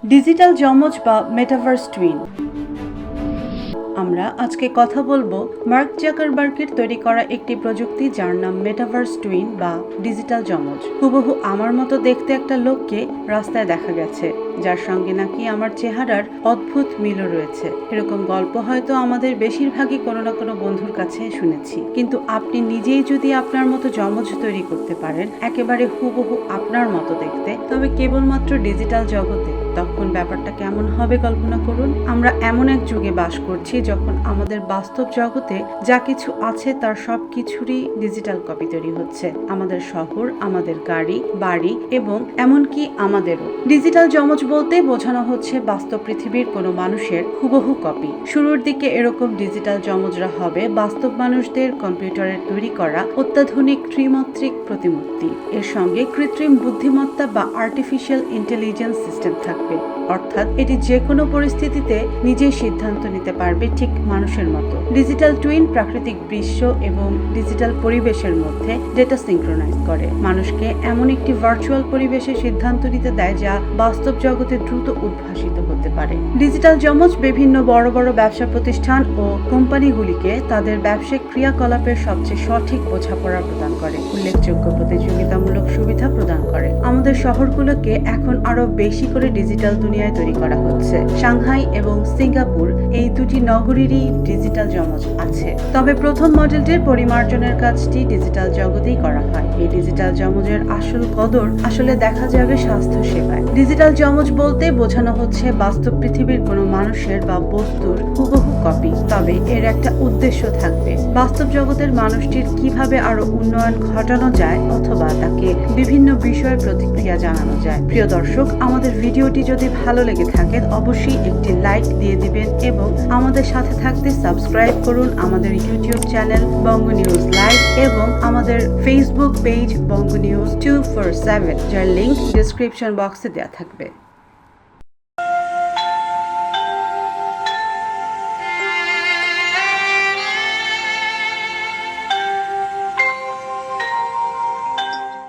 Digital যমজ বা metaverse twin. আমরা আজকে কথা বলবো মার্ক জাকারবার্গের তৈরি করা একটি প্রযুক্তি যার নাম মেটাভার্স টুইন বা ডিজিটাল যমজ। হুবহু আমার মতো দেখতে একটা লোককে রাস্তায় দেখা গেছে, যার সঙ্গে নাকি আমার চেহারার অদ্ভুত মিলও রয়েছে। এরকম গল্প হয়তো আমাদের বেশিরভাগই কোনো না কোনো বন্ধুর কাছে শুনেছি, কিন্তু আপনি নিজেই যদি আপনার মতো যমজ তৈরি করতে পারেন একেবারে হুবহু আপনার মতো দেখতে, তবে কেবলমাত্র ডিজিটাল জগতে, তখন ব্যাপারটা কেমন হবে কল্পনা করুন। আমরা এমন এক যুগে বাস করছি যখন আমাদের বাস্তব জগতে যা কিছু আছে তার সব কিছুরই ডিজিটাল কপি তৈরি হচ্ছে। আমাদের শহর, আমাদের গাড়ি, বাড়ি এবং এমনকি আমাদেরও। ডিজিটাল যমজ বলতে বোঝানো হচ্ছে বাস্তব পৃথিবীর কোনো মানুষের হুবহু কপি। শুরুর দিকে এরকম ডিজিটাল যমজরা হবে বাস্তব মানুষদের কম্পিউটারের তৈরি করা অত্যাধুনিক ত্রিমাত্রিক প্রতিমূর্তি। এর সঙ্গে কৃত্রিম বুদ্ধিমত্তা বা আর্টিফিশিয়াল ইন্টেলিজেন্স সিস্টেম থাকবে, অর্থাৎ এটি যে কোনো পরিস্থিতিতে নিজেই সিদ্ধান্ত নিতে পারবে ঠিক মানুষের মতো। ডিজিটাল টুইন প্রাকৃতিক দৃশ্য এবং ডিজিটাল পরিবেশের মধ্যে ডেটা সিঙ্ক্রোনাইজ করে, মানুষকে এমন একটি ভার্চুয়াল পরিবেশে সিদ্ধান্ত নিতে দেয় যা বাস্তব জগতে দ্রুত উদ্ভাসিত হতে পারে। ডিজিটাল যমজ বিভিন্ন বড় বড় ব্যবসা প্রতিষ্ঠান ও কোম্পানিগুলিকে তাদের ব্যবসায়িক ক্রিয়াকলাপের সবচেয়ে সঠিক বোঝাপড়া প্রদান করে, উল্লেখযোগ্য প্রতিযোগিতামূলক সুবিধা প্রদান করে। আমাদের শহরগুলোকে এখন আরো বেশি করে ডিজিটাল দুনিয়ায় তৈরি করা হচ্ছে। সাংহাই এবং সিঙ্গাপুর এই দুটি নগরীরই ডিজিটাল যমজ আছে, তবে প্রথম মডেলটির পরিমার্জনের কাজটি ডিজিটাল জগতেই করা হয়। এই ডিজিটাল যমজের আসল কদর আসলে দেখা যাবে স্বাস্থ্য সেবায়। ডিজিটাল যমজ বলতে বোঝানো হচ্ছে বাস্তব পৃথিবীর কোনো মানুষের বা বস্তুর হুবহু কপি, তবে এর একটা উদ্দেশ্য থাকবে। বাস্তব জগতের মানুষটির কিভাবে আরো উন্নয়ন ঘটানো যায় অথবা তাকে বিভিন্ন বিষয়ে প্রতিক্রিয়া জানানো যায়। প্রিয় দর্শক, আমাদের ভিডিওটি যদি ভালো লেগে থাকে অবশ্যই একটি লাইক দিয়ে দিবেন এবং আমাদের সাথে থাকতে সাবস্ক্রাইব করুন আমাদের ইউটিউব চ্যানেল বঙ্গ নিউজ লাইভ এবং আমাদের ফেসবুক পেজ বঙ্গ নিউজ 247, যার লিংক ডেসক্রিপশন বক্সে দেওয়া থাকবে।